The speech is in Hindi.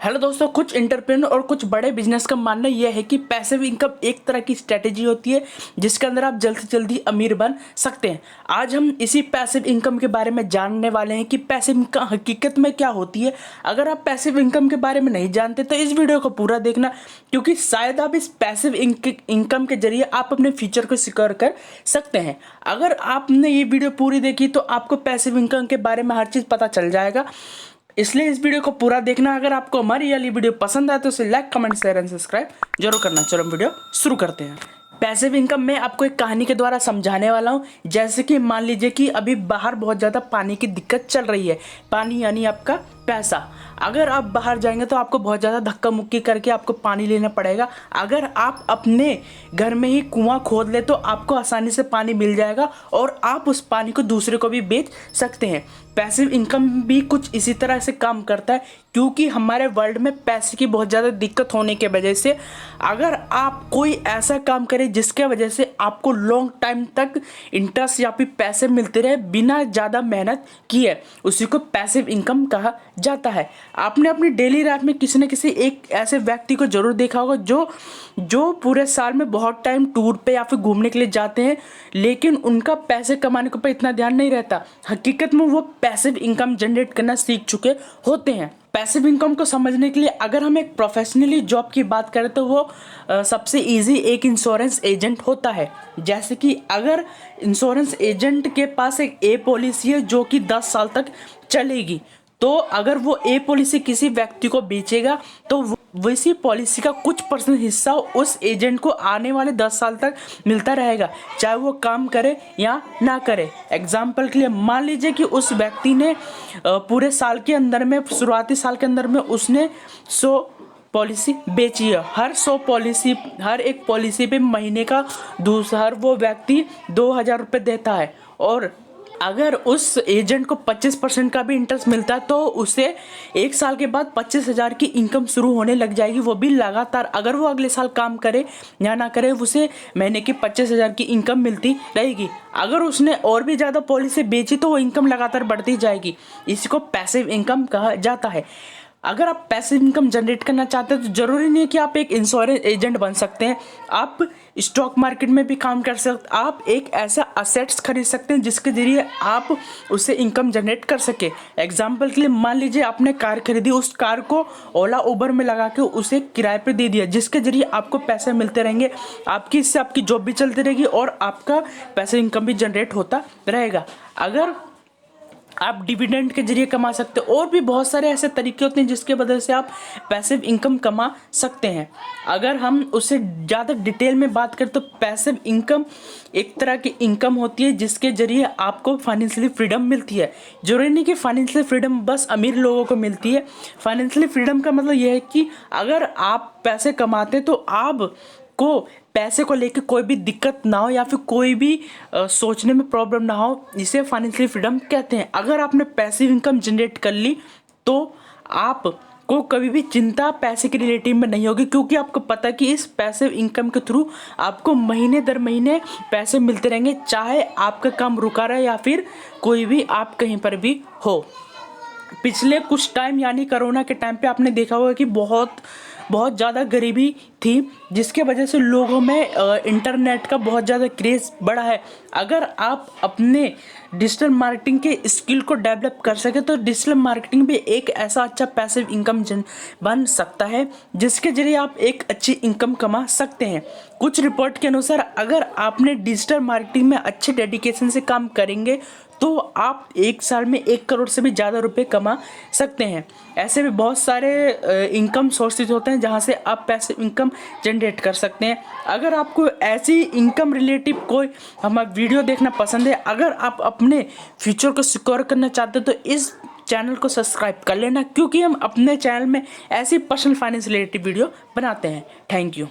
हेलो दोस्तों, कुछ एंटरप्रेन्योर और कुछ बड़े बिजनेस का मानना यह है कि पैसिव इनकम एक तरह की स्ट्रेटेजी होती है जिसके अंदर आप जल्द से जल्दी अमीर बन सकते हैं। आज हम इसी पैसिव इनकम के बारे में जानने वाले हैं कि पैसिव इनकम हकीकत में क्या होती है। अगर आप पैसिव इनकम के बारे में नहीं जानते तो इस वीडियो को पूरा देखना, क्योंकि शायद आप इस पैसिव इनकम के जरिए आप अपने फ्यूचर को सिक्योर कर सकते हैं। अगर आपने ये वीडियो पूरी देखी तो आपको पैसिव इनकम के बारे में हर चीज़ पता चल जाएगा, इसलिए इस वीडियो को पूरा देखना। अगर आपको हमारी ये वीडियो पसंद आए तो उसे like, comment, share and subscribe जरूर करना। चलो हम वीडियो शुरू करते हैं। पैसिव इनकम में आपको एक कहानी के द्वारा समझाने वाला हूँ। जैसे कि मान लीजिए कि अभी बाहर बहुत ज़्यादा पानी की दिक्कत चल रही है। पानी यानी आपका पैसा। अगर आप बाहर जाएंगे तो आपको बहुत ज़्यादा धक्का मुक्की करके आपको पानी लेना पड़ेगा। अगर आप अपने घर में ही कुआं खोद ले तो आपको आसानी से पानी मिल जाएगा और आप उस पानी को दूसरे को भी बेच सकते हैं। पैसिव इनकम भी कुछ इसी तरह से काम करता है, क्योंकि हमारे वर्ल्ड में पैसे की बहुत ज़्यादा दिक्कत होने के वजह से अगर आप कोई ऐसा काम करें जिसके वजह से आपको लॉन्ग टाइम तक इंटरेस्ट या फिर पैसे मिलते रहे बिना ज़्यादा मेहनत किए, उसी को पैसिव इनकम कहा जाता है। आपने अपनी डेली लाइफ में किसी न किसी एक ऐसे व्यक्ति को जरूर देखा होगा जो पूरे साल में बहुत टाइम टूर पे या फिर घूमने के लिए जाते हैं, लेकिन उनका पैसे कमाने के ऊपर इतना ध्यान नहीं रहता। हकीकत में वो पैसिव इनकम जनरेट करना सीख चुके होते हैं। पैसिव इनकम को समझने के लिए अगर हम एक प्रोफेशनली जॉब की बात करें तो वो सबसे इजी एक इंश्योरेंस एजेंट होता है। जैसे कि अगर इंश्योरेंस एजेंट के पास एक ए पॉलिसी है जो कि 10 साल तक चलेगी, तो अगर वो ए पॉलिसी किसी व्यक्ति को बेचेगा तो वैसी पॉलिसी का कुछ % हिस्सा उस एजेंट को आने वाले 10 साल तक मिलता रहेगा, चाहे वो काम करे या ना करे। एग्जाम्पल के लिए मान लीजिए कि उस व्यक्ति ने पूरे साल के अंदर में, शुरुआती साल के अंदर में उसने 100 पॉलिसी बेची है। हर एक पॉलिसी पे महीने का हर वो व्यक्ति 2000 रुपये देता है, और अगर उस एजेंट को 25% का भी इंटरेस्ट मिलता है तो उसे 1 साल के बाद 25,000 की इनकम शुरू होने लग जाएगी, वो भी लगातार। अगर वो अगले साल काम करे या ना करे उसे महीने की 25,000 की इनकम मिलती रहेगी। अगर उसने और भी ज़्यादा पॉलिसी बेची तो वो इनकम लगातार बढ़ती जाएगी। इसी को पैसिव इनकम कहा जाता है। अगर आप पैसिव इनकम जनरेट करना चाहते हैं तो ज़रूरी नहीं है कि आप एक इंश्योरेंस एजेंट बन सकते हैं। आप स्टॉक मार्केट में भी काम कर सकते, आप एक ऐसा असेट्स खरीद सकते हैं जिसके ज़रिए आप उससे इनकम जनरेट कर सके। एग्जाम्पल के लिए मान लीजिए आपने कार खरीदी, उस कार को ओला उबर में लगा के उसे किराए पे दे दिया, जिसके ज़रिए आपको पैसे मिलते रहेंगे। इससे आपकी जॉब भी चलती रहेगी और आपका पैसिव इनकम भी जनरेट होता रहेगा। अगर आप डिविडेंड के जरिए कमा सकते हो, और भी बहुत सारे ऐसे तरीके होते हैं जिसके वजह से आप पैसिव इनकम कमा सकते हैं। अगर हम उससे ज़्यादा डिटेल में बात करें तो पैसिव इनकम एक तरह की इनकम होती है जिसके जरिए आपको फाइनेंशियली फ्रीडम मिलती है। जरूरी नहीं कि फाइनेंशियल फ्रीडम बस अमीर लोगों को मिलती है। फाइनेंशियली फ्रीडम का मतलब यह है कि अगर आप पैसे कमाते तो आप को पैसे को लेकर कोई भी दिक्कत ना हो या फिर कोई भी सोचने में प्रॉब्लम ना हो, इसे फाइनेंशियल फ्रीडम कहते हैं। अगर आपने पैसिव इनकम जनरेट कर ली तो आप को कभी भी चिंता पैसे के रिलेटिव में नहीं होगी, क्योंकि आपको पता है कि इस पैसिव इनकम के थ्रू आपको महीने दर महीने पैसे मिलते रहेंगे, चाहे आपका काम रुका रहे या फिर कोई भी आप कहीं पर भी हो। पिछले कुछ टाइम यानी कोरोना के टाइम पे आपने देखा होगा कि बहुत ज़्यादा गरीबी थी, जिसके वजह से लोगों में इंटरनेट का बहुत ज़्यादा क्रेज़ बढ़ा है। अगर आप अपने डिजिटल मार्केटिंग के स्किल को डेवलप कर सके तो डिजिटल मार्केटिंग भी एक ऐसा अच्छा पैसिव इनकम बन सकता है जिसके जरिए आप एक अच्छी इनकम कमा सकते हैं। कुछ रिपोर्ट के अनुसार अगर आपने डिजिटल मार्केटिंग में अच्छे डेडिकेशन से काम करेंगे तो आप 1 साल में 1 करोड़ से भी ज़्यादा रुपए कमा सकते हैं। ऐसे भी बहुत सारे इनकम सोर्सेज होते हैं जहां से आप पैसिव इनकम जनरेट कर सकते हैं। अगर आपको ऐसी इनकम रिलेटिव कोई हमारा वीडियो देखना पसंद है, अगर आप अपने फ्यूचर को सिक्योर करना चाहते हैं तो इस चैनल को सब्सक्राइब कर लेना, क्योंकि हम अपने चैनल में ऐसी पर्सनल फाइनेंस रिलेटेड वीडियो बनाते हैं। Thank you.